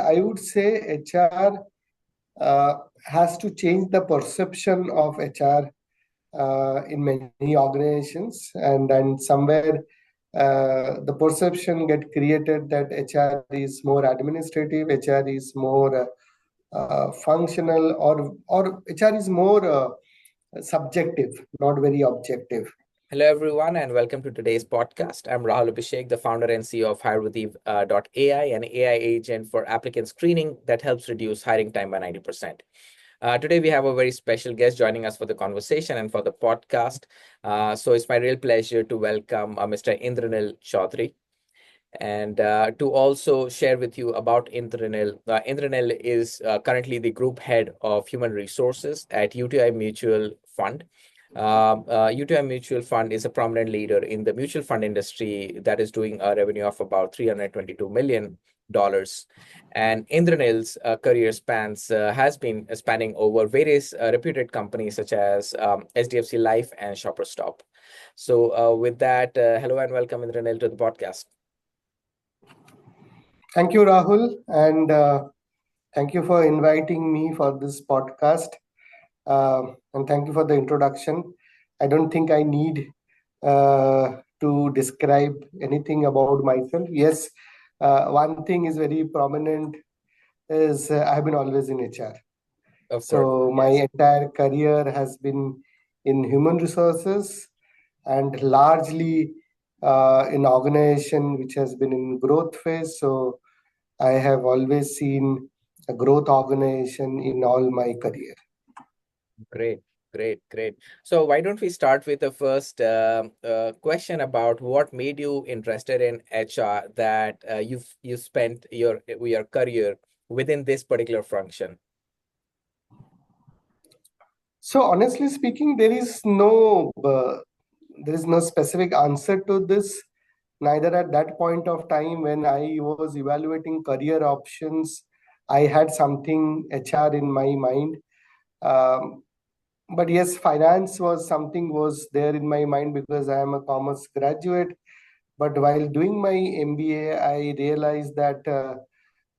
I would say HR has to change the perception of HR in many organizations, and then somewhere the perception get created that HR is more administrative, HR is more functional, or HR is more subjective, not very objective. Hello, everyone, and welcome to today's podcast. I'm Rahul Abhishek, the founder and CEO of HireWithEve.ai, an AI agent for applicant screening that helps reduce hiring time by 90%. Today, we have a very special guest joining us for the conversation and for the podcast. So it's my real pleasure to welcome Mr. Indranil Choudhury. And to also share with you about Indranil. Indranil is currently the group head of human resources at UTI Mutual Fund. UTI Mutual Fund is a prominent leader in the mutual fund industry that is doing a revenue of about $322 million. And Indranil's career has been spanning over various reputed companies such as HDFC Life and Shoppers Stop. So with that, hello and welcome, Indranil, to the podcast. Thank you, Rahul, and thank you for inviting me for this podcast. And thank you for the introduction. I don't think I need to describe anything about myself. Yes, one thing is very prominent is I've been always in HR. So my entire career has been in human resources and largely in organization which has been in growth phase. So I have always seen a growth organization in all my career. Great. So why don't we start with the first question about what made you interested in HR, that you spent your career within this particular function? So honestly speaking, there is no specific answer to this. Neither at that point of time when I was evaluating career options, I had something HR in my mind. But yes, finance was there in my mind because I am a commerce graduate. But while doing my MBA, I realized that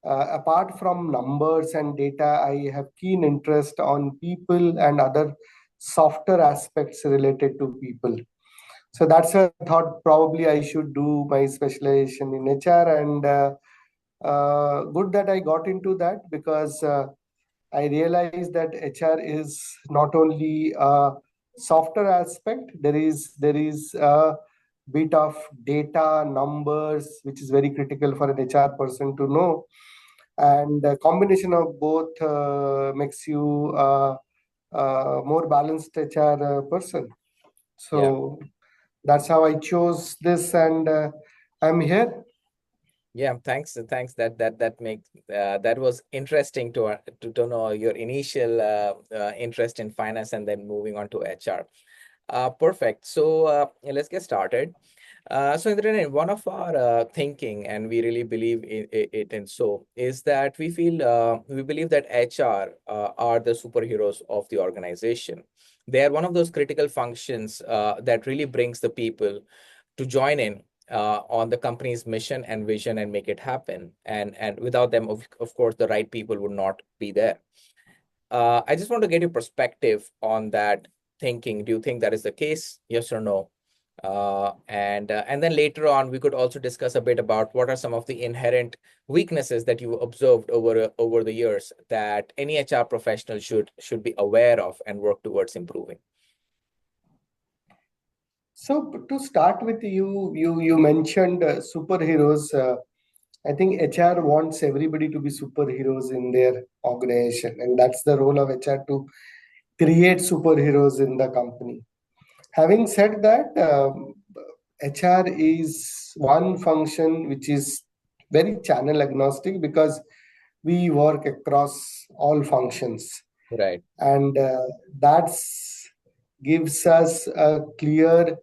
apart from numbers and data, I have keen interest on people and other softer aspects related to people. So that's why I thought probably I should do my specialization in HR, and good that I got into that because I realized that HR is not only a softer aspect. There is a bit of data, numbers, which is very critical for an HR person to know, and a combination of both makes you a more balanced HR person. So. Yeah. That's how I chose this, and I'm here. Yeah, thanks. That was interesting to know your initial interest in finance and then moving on to HR. Perfect. So let's get started. So Indranil, one of our thinking, and we really believe it, and so is that we believe that HR are the superheroes of the organization. They are one of those critical functions that really brings the people to join in on the company's mission and vision and make it happen. And without them, of course, the right people would not be there. I just want to get your perspective on that thinking. Do you think that is the case? Yes or no? And then later on, we could also discuss a bit about what are some of the inherent weaknesses that you observed over the years that any HR professional should be aware of and work towards improving. So to start with, you mentioned superheroes. I think HR wants everybody to be superheroes in their organization, and that's the role of HR, to create superheroes in the company. Having said that, HR is one function which is very channel agnostic because we work across all functions. Right. And that gives us a clear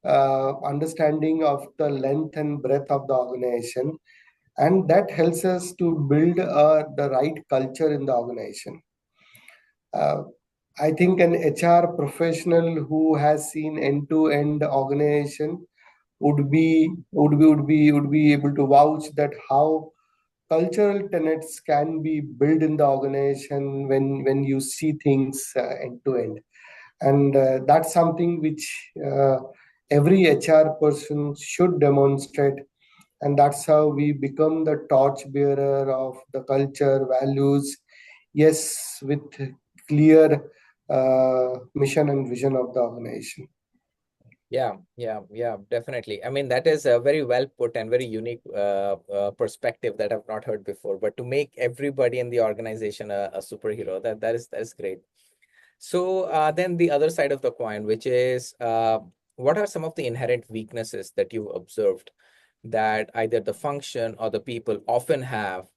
understanding of the length and breadth of the organization. And that helps us to build the right culture in the organization. I think an HR professional who has seen end-to-end organization would be able to vouch that how cultural tenets can be built in the organization when you see things end to end. And that's something which every HR person should demonstrate. And that's how we become the torch bearer of the culture, values, yes, with clear mission and vision of the organization. Yeah, definitely. I mean, that is a very well put and very unique perspective that I've not heard before. But to make everybody in the organization a superhero, that is great. So then the other side of the coin, which is what are some of the inherent weaknesses that you've observed that either the function or the people often have,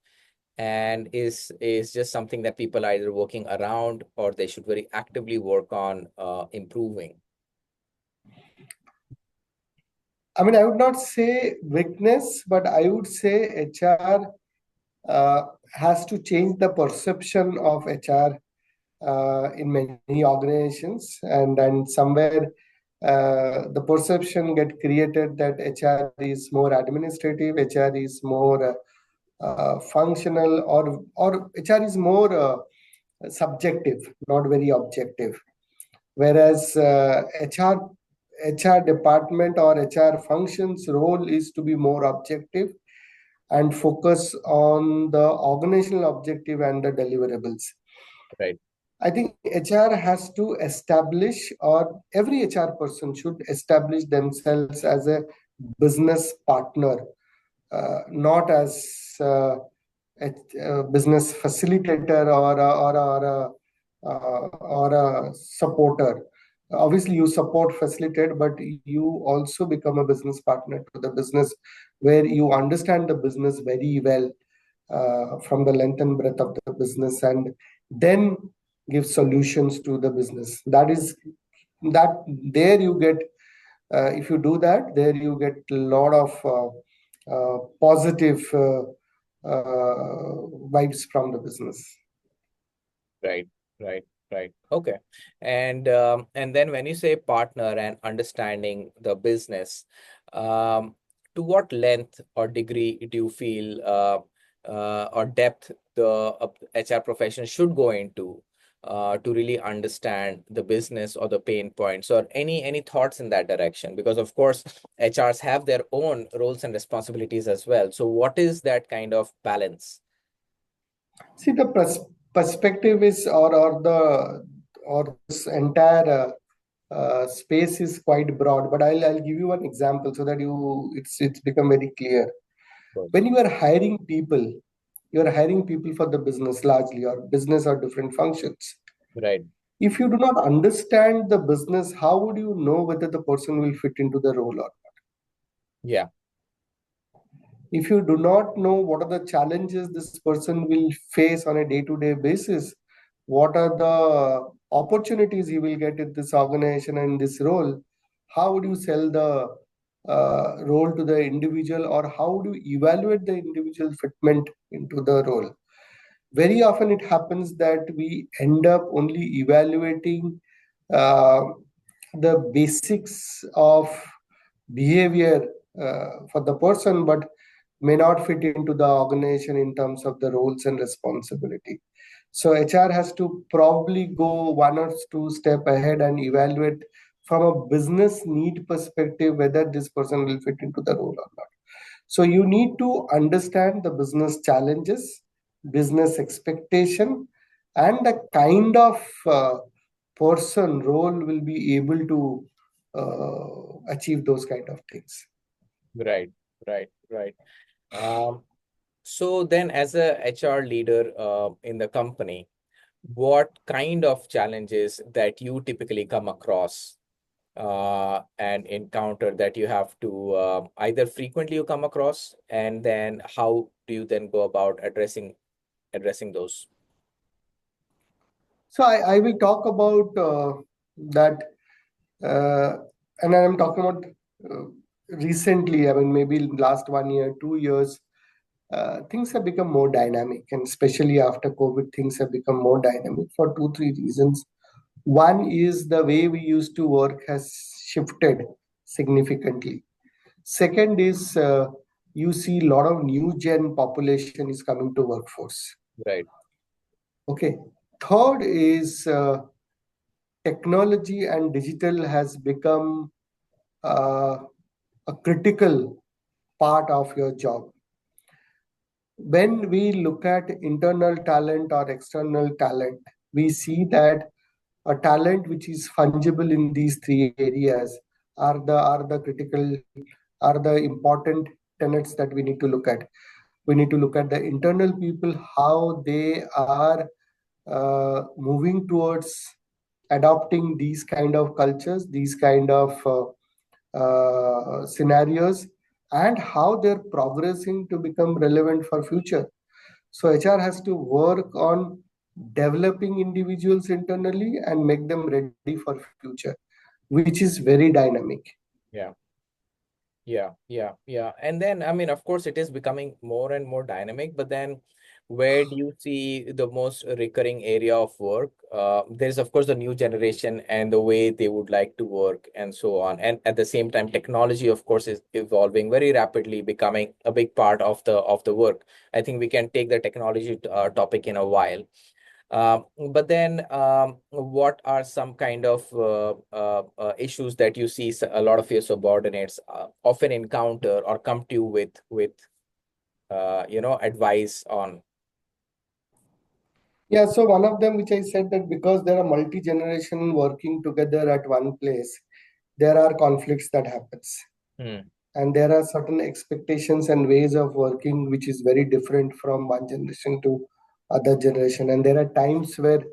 and is just something that people are either working around or they should very actively work on improving? I mean, I would not say weakness, but I would say HR has to change the perception of HR in many organizations, and then somewhere the perception get created that HR is more administrative, HR is more functional, or HR is more subjective, not very objective. Whereas HR department or HR functions role is to be more objective and focus on the organizational objective and the deliverables. Right. I think HR has to establish, or every HR person should establish themselves as a business partner, not as a business facilitator or a supporter. Obviously, you support, facilitate, but you also become a business partner to the business, where you understand the business very well from the length and breadth of the business, and then give solutions to the business. That there you get, if you do that, there you get a lot of positive vibes from the business. Right, right. Okay. And then when you say partner and understanding the business, to what length or degree do you feel or depth the HR profession should go into to really understand the business or the pain points, or any thoughts in that direction? Because of course HRs have their own roles and responsibilities as well. So what is that kind of balance? See, the perspective is, or this entire space is quite broad. But I'll give you one example so that it's become very clear. When you are hiring people, you are hiring people for the business largely, or business or different functions. Right. If you do not understand the business, how would you know whether the person will fit into the role or not? Yeah. If you do not know what are the challenges this person will face on a day-to-day basis, what are the opportunities he will get in this organization and in this role, how would you sell the role to the individual, or how would you evaluate the individual fitment into the role? Very often it happens that we end up only evaluating uh, the basics of behavior for the person, but may not fit into the organization in terms of the roles and responsibility. So HR has to probably go one or two step ahead and evaluate from a business need perspective whether this person will fit into the role or not. So you need to understand the business challenges, business expectation, and the kind of person role will be able to achieve those kind of things. Right. So then, as a HR leader in the company, what kind of challenges that you typically come across and encounter that you have to either frequently you come across, and then how do you then go about addressing those? So I will talk about that, uh, and I'm talking about uh, recently. I mean, maybe last 1 year, 2 years, things have become more dynamic, and especially after COVID, things have become more dynamic for two, three reasons. One is the way we used to work has shifted significantly. Second is you see a lot of new gen population is coming to workforce. Right. Okay. Third is technology and digital has become uh, a critical part of your job. When we look at internal talent or external talent, we see that a talent which is fungible in these three areas are the critical, are the important tenets that we need to look at. We need to look at the internal people, how they are moving towards adopting these kind of cultures, these kind of scenarios, and how they're progressing to become relevant for future. So HR has to work on developing individuals internally and make them ready for future, which is very dynamic. Yeah. Yeah. And then, I mean, of course, it is becoming more and more dynamic, but then where do you see the most recurring area of work? There's, of course, the new generation and the way they would like to work and so on. And at the same time, technology, of course, is evolving very rapidly, becoming a big part of the work. I think we can take the technology topic in a while. But then, what are some kind of issues that you see a lot of your subordinates often encounter or come to you with advice on? Yeah, so one of them, which I said that because there are multi-generation working together at one place, there are conflicts that happens. Hmm. And there are certain expectations and ways of working which is very different from one generation to other generation. And there are times where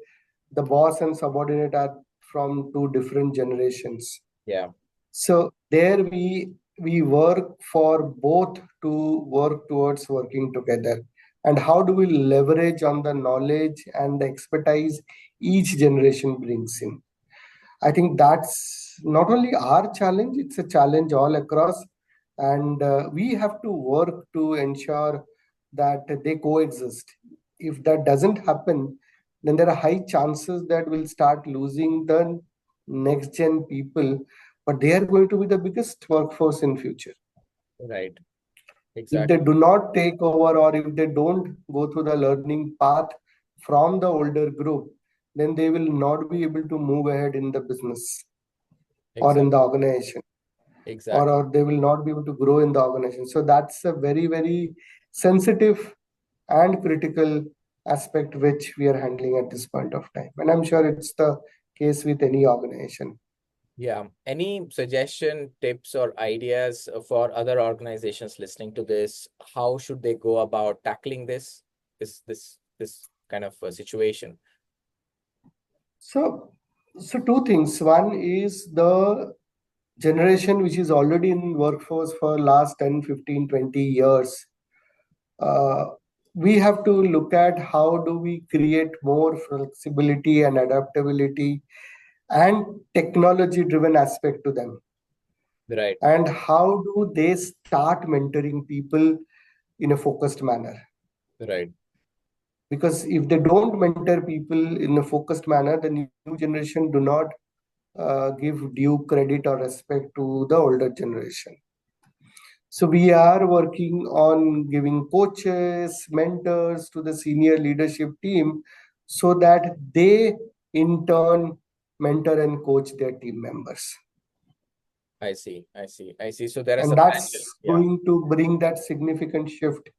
the boss and subordinate are from two different generations. Yeah. So there we work for both to work towards working together. And how do we leverage on the knowledge and the expertise each generation brings in? I think that's not only our challenge, it's a challenge all across. And we have to work to ensure that they coexist. If that doesn't happen, then there are high chances that we'll start losing the next gen people, but they are going to be the biggest workforce in future. Right. If they Exactly. do not take over or if they don't go through the learning path from the older group, then they will not be able to move ahead in the business or in Exactly. the organization, Exactly. or they will not be able to grow in the organization. So that's a very, very sensitive and critical aspect which we are handling at this point of time. And I'm sure it's the case with any organization. Yeah. Any suggestion, tips, or ideas for other organizations listening to this? How should they go about tackling this kind of situation? So, so two things. One is the generation which is already in workforce for last 10, 15, 20 years. Uh, we have to look at how do we create more flexibility and adaptability and technology driven aspect to them, Right. and how do they start mentoring people in a focused manner. Right. Because if they don't mentor people in a focused manner, the new generation do not give due credit or respect to the older generation. So we are working on giving coaches, mentors to the senior leadership team so that they in turn mentor and coach their team members. I see. So there are And substantial, that's yeah, going to bring that significant shift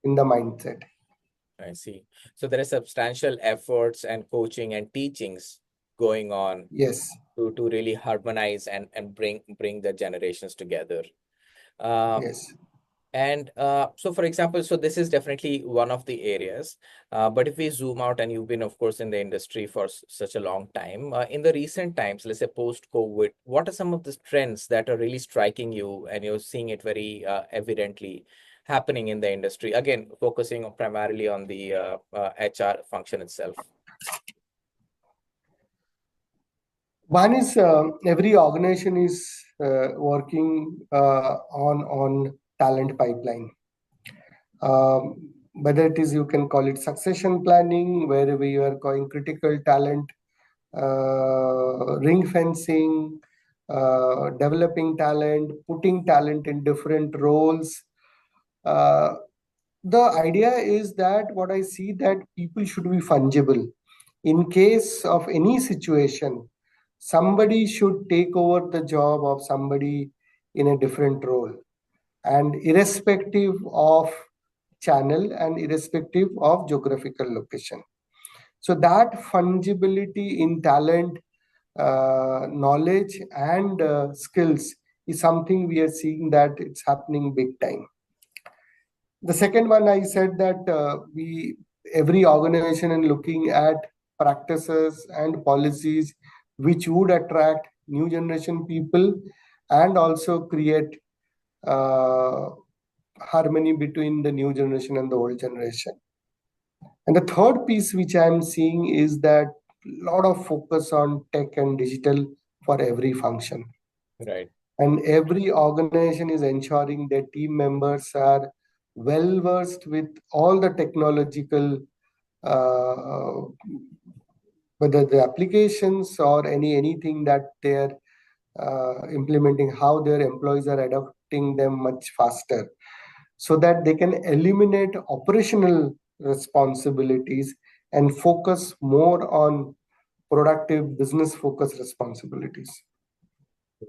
in the mindset. I see. So there are substantial efforts and coaching and teachings going on Yes. to really harmonize and bring the generations together. Uh, Yes. And so, for example, so this is definitely one of the areas. But if we zoom out, and you've been, of course, in the industry for such a long time, in the recent times, let's say post-COVID, what are some of the trends that are really striking you and you're seeing it very evidently happening in the industry? Again, focusing primarily on the HR function itself. One is every organization is working on talent pipeline. Whether it is, you can call it succession planning, where we are calling critical talent, ring fencing, developing talent, putting talent in different roles, Uh, the idea is that what I see that people should be fungible. In case of any situation, somebody should take over the job of somebody in a different role, and irrespective of channel and irrespective of geographical location. So that fungibility in talent, knowledge, and skills is something we are seeing that it's happening big time. The second one, I said that we every organization is looking at practices and policies which would attract new generation people and also create uh, harmony between the new generation and the old generation. And the third piece which I'm seeing is that a lot of focus on tech and digital for every function. Right. And every organization is ensuring their team members are well versed with all the technological, uh, whether the applications or anything that they're implementing, how their employees are adopting them much faster, so that they can eliminate operational responsibilities and focus more on productive business focused responsibilities.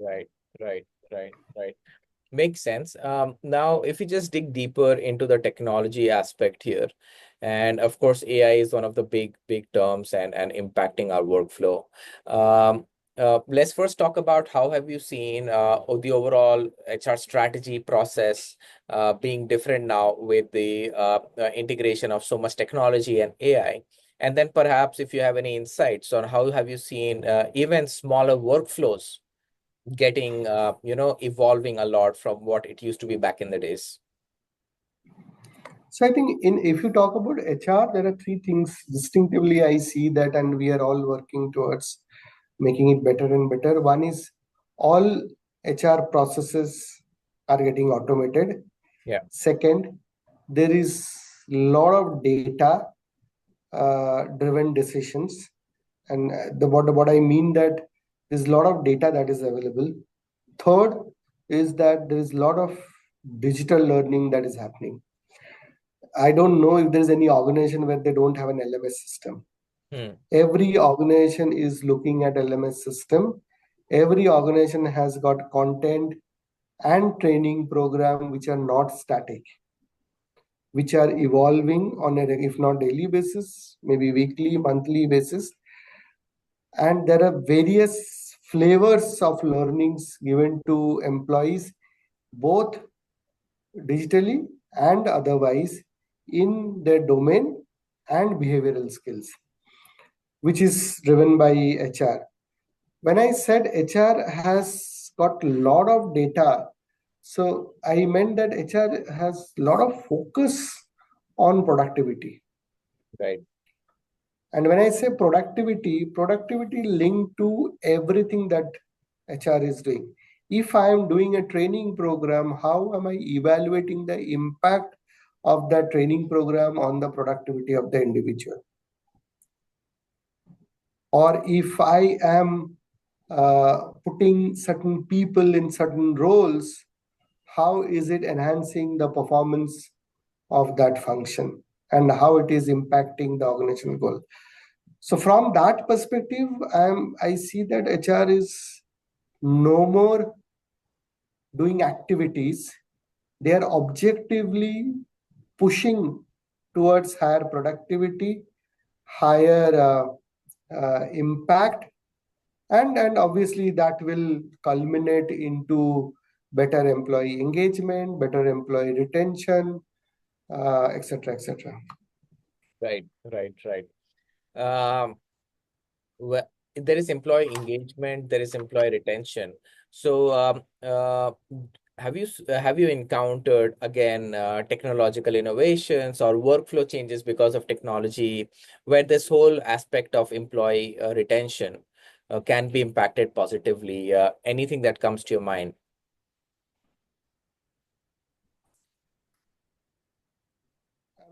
Right, right, right, right. Makes sense. Now, if we just dig deeper into the technology aspect here, and of course, AI is one of the big terms and impacting our workflow. Let's first talk about how have you seen the overall HR strategy process being different now with the integration of so much technology and AI. And then perhaps if you have any insights on how have you seen even smaller workflows getting evolving a lot from what it used to be back in the days. So I think if you talk about HR, there are three things distinctively I see that, and we are all working towards making it better and better. One is all HR processes are getting automated. Yeah. Second, there is a lot of data driven decisions, and what I mean that there's a lot of data that is available. Third is that there is a lot of digital learning that is happening. I don't know if there's any organization where they don't have an LMS system. Every organization is looking at LMS system. Every organization has got content and training program which are not static, which are evolving on a, if not daily basis, maybe weekly, monthly basis. And there are various flavors of learnings given to employees, both digitally and otherwise, in their domain and behavioral skills, which is driven by HR. When I said HR has got a lot of data, so I meant that HR has a lot of focus on productivity. Right. And when I say productivity linked to everything that HR is doing. If I am doing a training program, how am I evaluating the impact of that training program on the productivity of the individual? Or if I am putting certain people in certain roles, how is it enhancing the performance of that function and how it is impacting the organizational goal? So from that perspective, I see that HR is no more doing activities. They are objectively pushing towards higher productivity, higher impact, and obviously that will culminate into better employee engagement, better employee retention, etc., etc. Right, right, right. Well, there is employee engagement, there is employee retention. So, have you encountered again technological innovations or workflow changes because of technology, where this whole aspect of employee retention can be impacted positively? Anything that comes to your mind?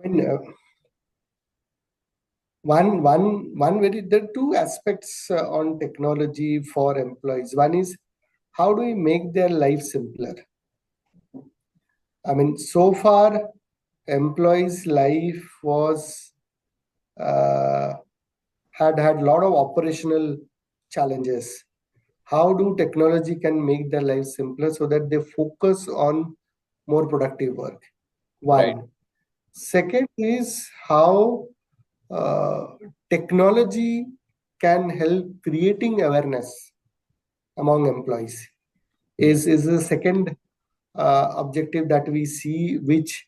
I mean, one very there are two aspects on technology for employees. One is how do we make their life simpler? I mean, so far, employees' life was had a lot of operational challenges. How do technology can make their life simpler so that they focus on more productive work? Right. One. Second is how uh, technology can help creating awareness among employees. Hmm. Is the second objective that we see, which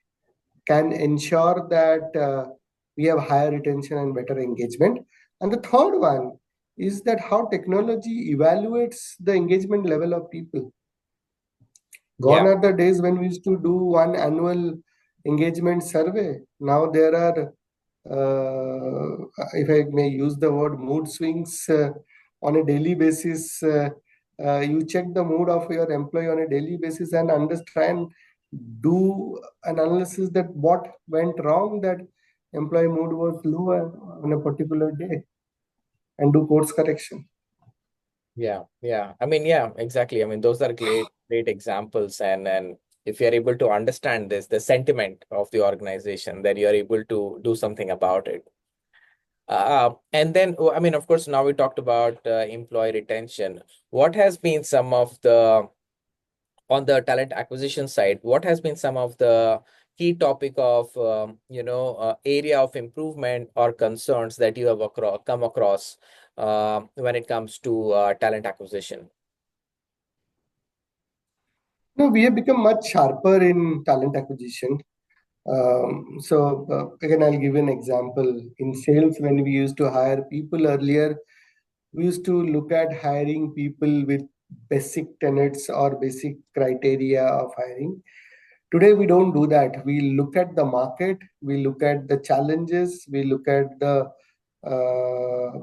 can ensure that we have higher retention and better engagement. And the third one is that how technology evaluates the engagement level of people. Gone Yeah. are the days when we used to do one annual engagement survey. Now there are, if I may use the word, mood swings on a daily basis. You check the mood of your employee on a daily basis and understand, do an analysis that what went wrong, that employee mood was lower on a particular day, and do course correction. Yeah, yeah. I mean, yeah, exactly. I mean, those are great examples. And if you're able to understand this, the sentiment of the organization, then you're able to do something about it. And then, I mean, of course, now we talked about employee retention. What has been some of the, on the talent acquisition side, what has been some of the key topic of, area of improvement or concerns that you have come across when it comes to talent acquisition? No, we have become much sharper in talent acquisition. Again, I'll give you an example. In sales, when we used to hire people earlier, we used to look at hiring people with basic tenets or basic criteria of hiring. Today, we don't do that. We look at the market, we look at the challenges, we look at the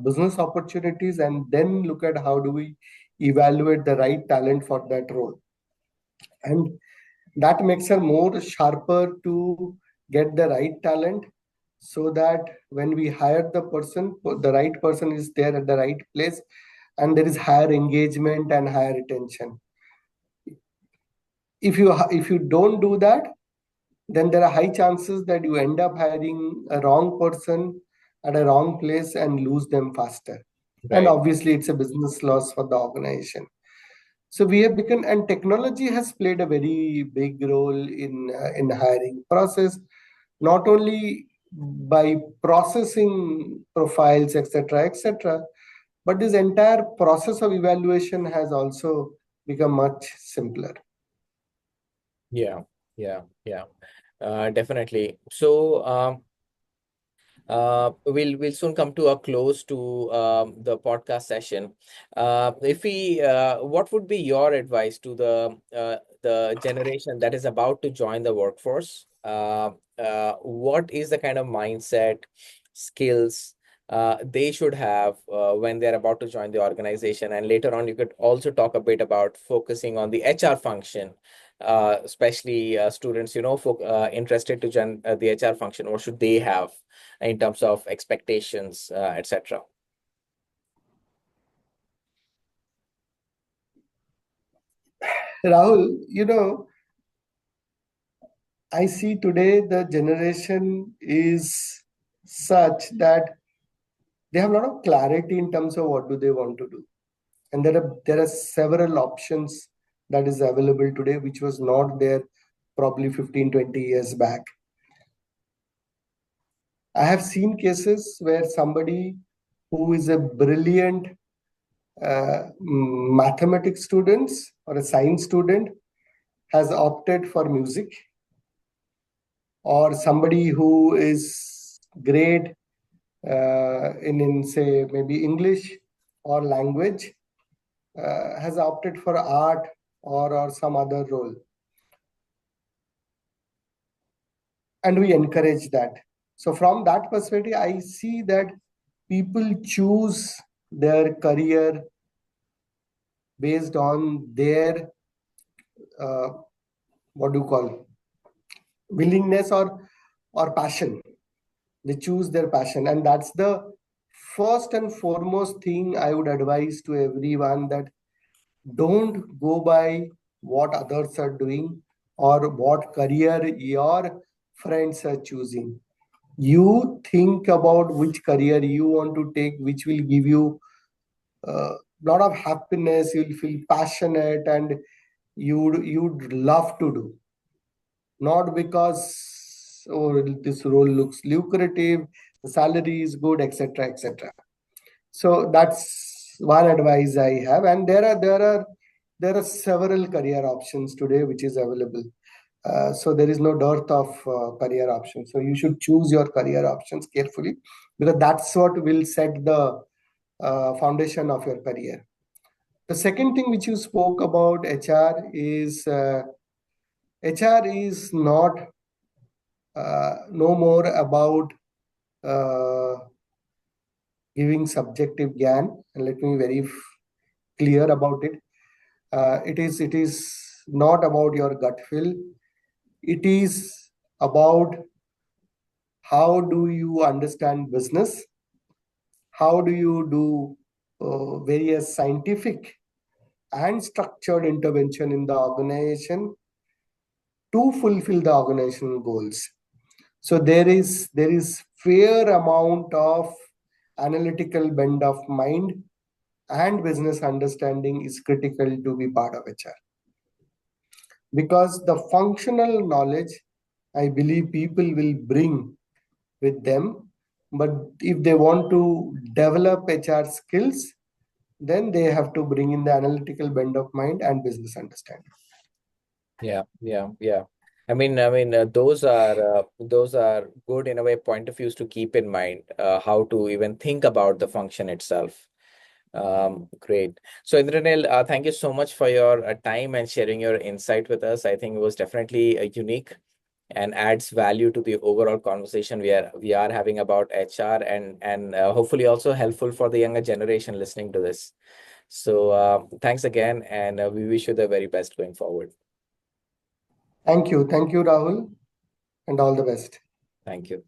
business opportunities, and then look at how do we evaluate the right talent for that role. And that makes her more sharper to get the right talent, so that when we hire the person, the right person is there at the right place, and there is higher engagement and higher retention. If you don't do that, then there are high chances that you end up hiring a wrong person at a wrong place and lose them faster. And Right. obviously it's a business loss for the organization. So we have become, and technology has played a very big role in hiring process, not only by processing profiles, etc., etc., but this entire process of evaluation has also become much simpler. Yeah, yeah. Definitely. So, we'll soon come to a close to the podcast session. If we, what would be your advice to the generation that is about to join the workforce? What is the kind of mindset, skills they should have when they're about to join the organization? And later on, you could also talk a bit about focusing on the HR function, especially students, interested to join the HR function. What should they have in terms of expectations, etc.? Rahul, I see today the generation is such that they have a lot of clarity in terms of what do they want to do, and there are several options that is available today, which was not there probably 15-20 years back. I have seen cases where somebody who is a brilliant mathematics student or a science student has opted for music, or somebody who is great in say maybe English or language has opted for art or some other role, and we encourage that. So from that perspective, I see that people choose their career based on their uh, what do you call, willingness or passion. They choose their passion, and that's the first and foremost thing I would advise to everyone, that don't go by what others are doing or what career your friends are choosing. You think about which career you want to take, which will give you a lot of happiness. You'll feel passionate, and you'd love to do, not because, oh, this role looks lucrative, the salary is good, etc., etc. So that's one advice I have, and there are several career options today which is available. So there is no dearth of career options. So you should choose your career options carefully, because that's what will set the foundation of your career. The second thing which you spoke about HR is not no more about uh, giving subjective gyan, and let me be very clear about it. It is not about your gut feel. It is about how do you understand business, how do you do various scientific and structured intervention in the organization to fulfill the organizational goals. So there is fair amount of analytical bend of mind and business understanding is critical to be part of HR, because the functional knowledge, I believe, people will bring with them, but if they want to develop HR skills, then they have to bring in the analytical bend of mind and business understanding. Yeah. Those are good in a way point of views to keep in mind, how to even think about the function itself. Great. So Indranil, thank you so much for your time and sharing your insight with us. I think it was definitely unique and adds value to the overall conversation we are having about HR, and hopefully also helpful for the younger generation listening to this. So thanks again, and we wish you the very best going forward. Thank you, Rahul, and all the best. Thank you.